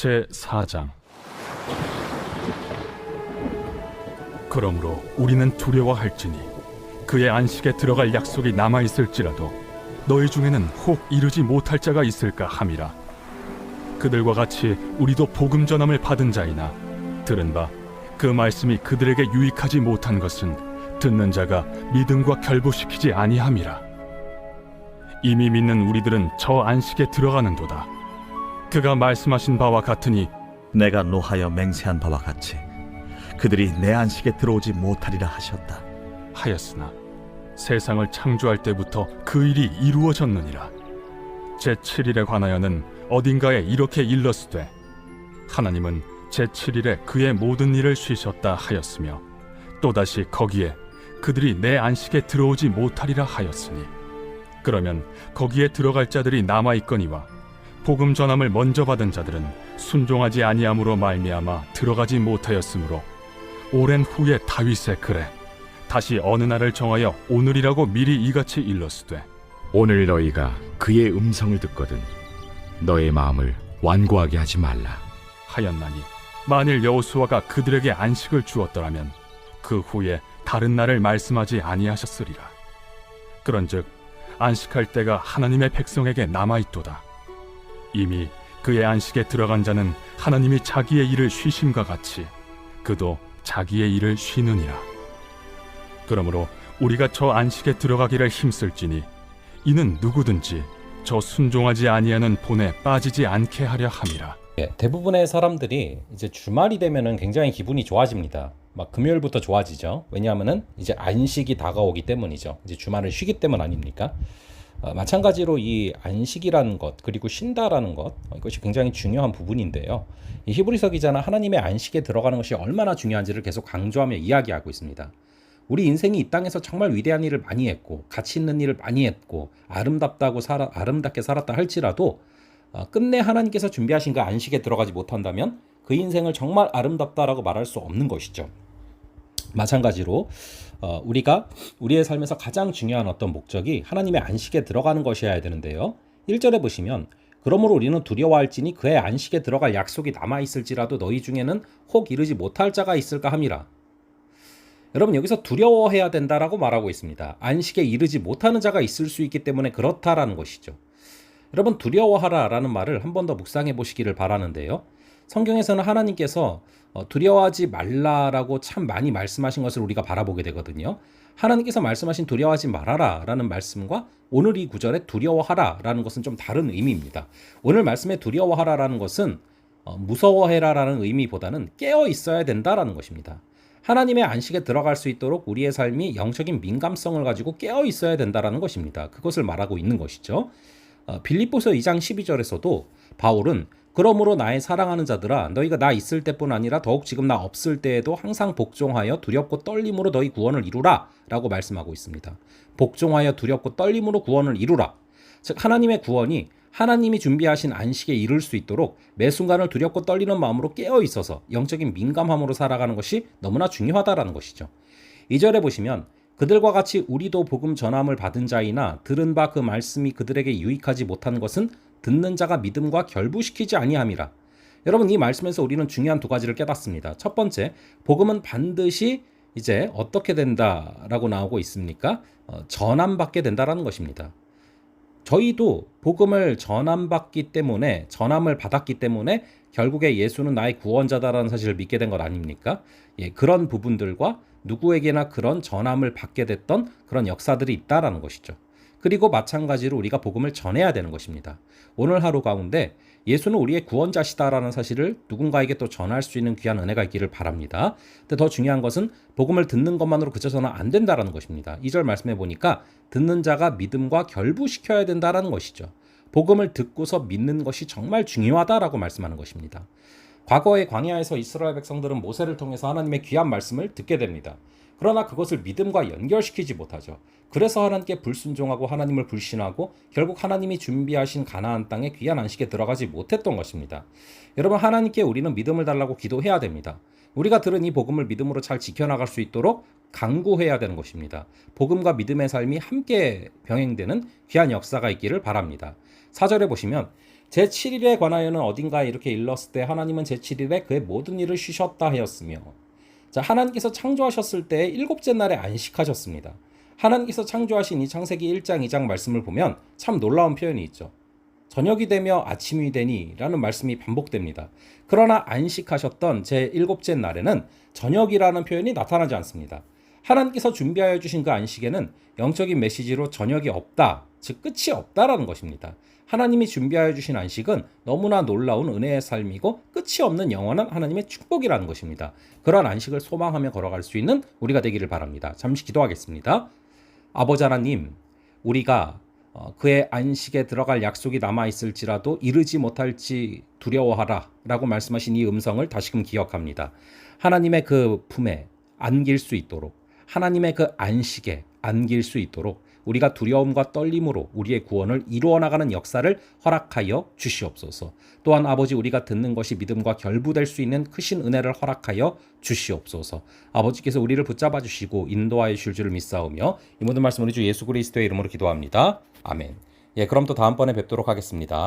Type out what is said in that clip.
제4장. 그러므로 우리는 두려워할지니 그의 안식에 들어갈 약속이 남아있을지라도 너희 중에는 혹 이르지 못할 자가 있을까 함이라. 그들과 같이 우리도 복음 전함을 받은 자이나 들은 바 그 말씀이 그들에게 유익하지 못한 것은 듣는 자가 믿음과 결부시키지 아니함이라. 이미 믿는 우리들은 저 안식에 들어가는도다. 그가 말씀하신 바와 같으니 내가 노하여 맹세한 바와 같이 그들이 내 안식에 들어오지 못하리라 하셨다 하였으나 세상을 창조할 때부터 그 일이 이루어졌느니라. 제7일에 관하여는 어딘가에 이렇게 일렀으되 하나님은 제7일에 그의 모든 일을 쉬셨다 하였으며 또다시 거기에 그들이 내 안식에 들어오지 못하리라 하였으니 그러면 거기에 들어갈 자들이 남아있거니와 복음 전함을 먼저 받은 자들은 순종하지 아니함으로 말미암아 들어가지 못하였으므로 오랜 후에 다윗의 글에 다시 어느 날을 정하여 오늘이라고 미리 이같이 일렀으되 오늘 너희가 그의 음성을 듣거든 너의 마음을 완고하게 하지 말라 하였나니 만일 여호수아가 그들에게 안식을 주었더라면 그 후에 다른 날을 말씀하지 아니하셨으리라. 그런즉 안식할 때가 하나님의 백성에게 남아있도다. 이미 그의 안식에 들어간 자는 하나님이 자기의 일을 쉬심과 같이 그도 자기의 일을 쉬느니라. 그러므로 우리가 저 안식에 들어가기를 힘쓸지니 이는 누구든지 저 순종하지 아니하는 본에 빠지지 않게 하려 함이라. 대부분의 사람들이 이제 주말이 되면은 굉장히 기분이 좋아집니다. 막 금요일부터 좋아지죠. 왜냐하면은 이제 안식이 다가오기 때문이죠. 이제 주말을 쉬기 때문 아닙니까? 마찬가지로 이 안식이라는 것 그리고 쉰다라는 것 이것이 굉장히 중요한 부분인데요. 이 히브리서 기자는 하나님의 안식에 들어가는 것이 얼마나 중요한지를 계속 강조하며 이야기하고 있습니다. 우리 인생이 이 땅에서 정말 위대한 일을 많이 했고 가치 있는 일을 많이 했고 아름답게 살았다 할지라도 끝내 하나님께서 준비하신 그 안식에 들어가지 못한다면 그 인생을 정말 아름답다라고 말할 수 없는 것이죠. 마찬가지로 우리가 우리의 삶에서 가장 중요한 어떤 목적이 하나님의 안식에 들어가는 것이어야 되는데요. 1절에 보시면 그러므로 우리는 두려워할지니 그의 안식에 들어갈 약속이 남아있을지라도 너희 중에는 혹 이르지 못할 자가 있을까 함이라. 여러분 여기서 두려워해야 된다라고 말하고 있습니다. 안식에 이르지 못하는 자가 있을 수 있기 때문에 그렇다라는 것이죠. 여러분 두려워하라 라는 말을 한 번 더 묵상해 보시기를 바라는데요. 성경에서는 하나님께서 두려워하지 말라라고 참 많이 말씀하신 것을 우리가 바라보게 되거든요. 하나님께서 말씀하신 두려워하지 말아라 라는 말씀과 오늘 이 구절에 두려워하라 라는 것은 좀 다른 의미입니다. 오늘 말씀에 두려워하라 라는 것은 무서워해라 라는 의미보다는 깨어 있어야 된다라는 것입니다. 하나님의 안식에 들어갈 수 있도록 우리의 삶이 영적인 민감성을 가지고 깨어 있어야 된다라는 것입니다. 그것을 말하고 있는 것이죠. 빌립보서 2장 12절에서도 바울은 그러므로 나의 사랑하는 자들아 너희가 나 있을 때뿐 아니라 더욱 지금 나 없을 때에도 항상 복종하여 두렵고 떨림으로 너희 구원을 이루라 라고 말씀하고 있습니다. 복종하여 두렵고 떨림으로 구원을 이루라. 즉 하나님의 구원이 하나님이 준비하신 안식에 이를 수 있도록 매 순간을 두렵고 떨리는 마음으로 깨어 있어서 영적인 민감함으로 살아가는 것이 너무나 중요하다라는 것이죠. 2절에 보시면 그들과 같이 우리도 복음 전함을 받은 자이나 들은 바 그 말씀이 그들에게 유익하지 못한 것은 듣는 자가 믿음과 결부시키지 아니함이라. 여러분 이 말씀에서 우리는 중요한 두 가지를 깨닫습니다. 첫 번째, 복음은 반드시 이제 어떻게 된다라고 나오고 있습니까? 전함받게 된다라는 것입니다. 저희도 복음을 전함을 받았기 때문에 결국에 예수는 나의 구원자다라는 사실을 믿게 된 것 아닙니까? 그런 부분들과 누구에게나 그런 전함을 받게 됐던 그런 역사들이 있다라는 것이죠. 그리고 마찬가지로 우리가 복음을 전해야 되는 것입니다. 오늘 하루 가운데 예수는 우리의 구원자시다라는 사실을 누군가에게 또 전할 수 있는 귀한 은혜가 있기를 바랍니다. 근데 더 중요한 것은 복음을 듣는 것만으로 그쳐서는 안 된다라는 것입니다. 2절 말씀해 보니까 듣는 자가 믿음과 결부시켜야 된다라는 것이죠. 복음을 듣고서 믿는 것이 정말 중요하다라고 말씀하는 것입니다. 과거의 광야에서 이스라엘 백성들은 모세를 통해서 하나님의 귀한 말씀을 듣게 됩니다. 그러나 그것을 믿음과 연결시키지 못하죠. 그래서 하나님께 불순종하고 하나님을 불신하고 결국 하나님이 준비하신 가나안 땅의 귀한 안식에 들어가지 못했던 것입니다. 여러분 하나님께 우리는 믿음을 달라고 기도해야 됩니다. 우리가 들은 이 복음을 믿음으로 잘 지켜나갈 수 있도록 강구해야 되는 것입니다. 복음과 믿음의 삶이 함께 병행되는 귀한 역사가 있기를 바랍니다. 4절에 보시면 제7일에 관하여는 어딘가에 이렇게 일렀을 때 하나님은 제7일에 그의 모든 일을 쉬셨다 하였으며, 자, 하나님께서 창조하셨을 때 일곱째 날에 안식하셨습니다. 하나님께서 창조하신 이 창세기 1장 2장 말씀을 보면 참 놀라운 표현이 있죠. 저녁이 되며 아침이 되니 라는 말씀이 반복됩니다. 그러나 안식하셨던 제7째 날에는 저녁이라는 표현이 나타나지 않습니다. 하나님께서 준비하여 주신 그 안식에는 영적인 메시지로 저녁이 없다, 즉 끝이 없다라는 것입니다. 하나님이 준비하여 주신 안식은 너무나 놀라운 은혜의 삶이고 끝이 없는 영원한 하나님의 축복이라는 것입니다. 그런 안식을 소망하며 걸어갈 수 있는 우리가 되기를 바랍니다. 잠시 기도하겠습니다. 아버지 하나님, 우리가 그의 안식에 들어갈 약속이 남아있을지라도 이르지 못할지 두려워하라 라고 말씀하신 이 음성을 다시금 기억합니다. 하나님의 그 품에 안길 수 있도록, 하나님의 그 안식에 안길 수 있도록 우리가 두려움과 떨림으로 우리의 구원을 이루어 나가는 역사를 허락하여 주시옵소서. 또한 아버지, 우리가 듣는 것이 믿음과 결부될 수 있는 크신 은혜를 허락하여 주시옵소서. 아버지께서 우리를 붙잡아 주시고 인도하여 주실 줄을 믿사오며 이 모든 말씀 우리 주 예수 그리스도의 이름으로 기도합니다. 아멘. 예, 그럼 또 다음번에 뵙도록 하겠습니다.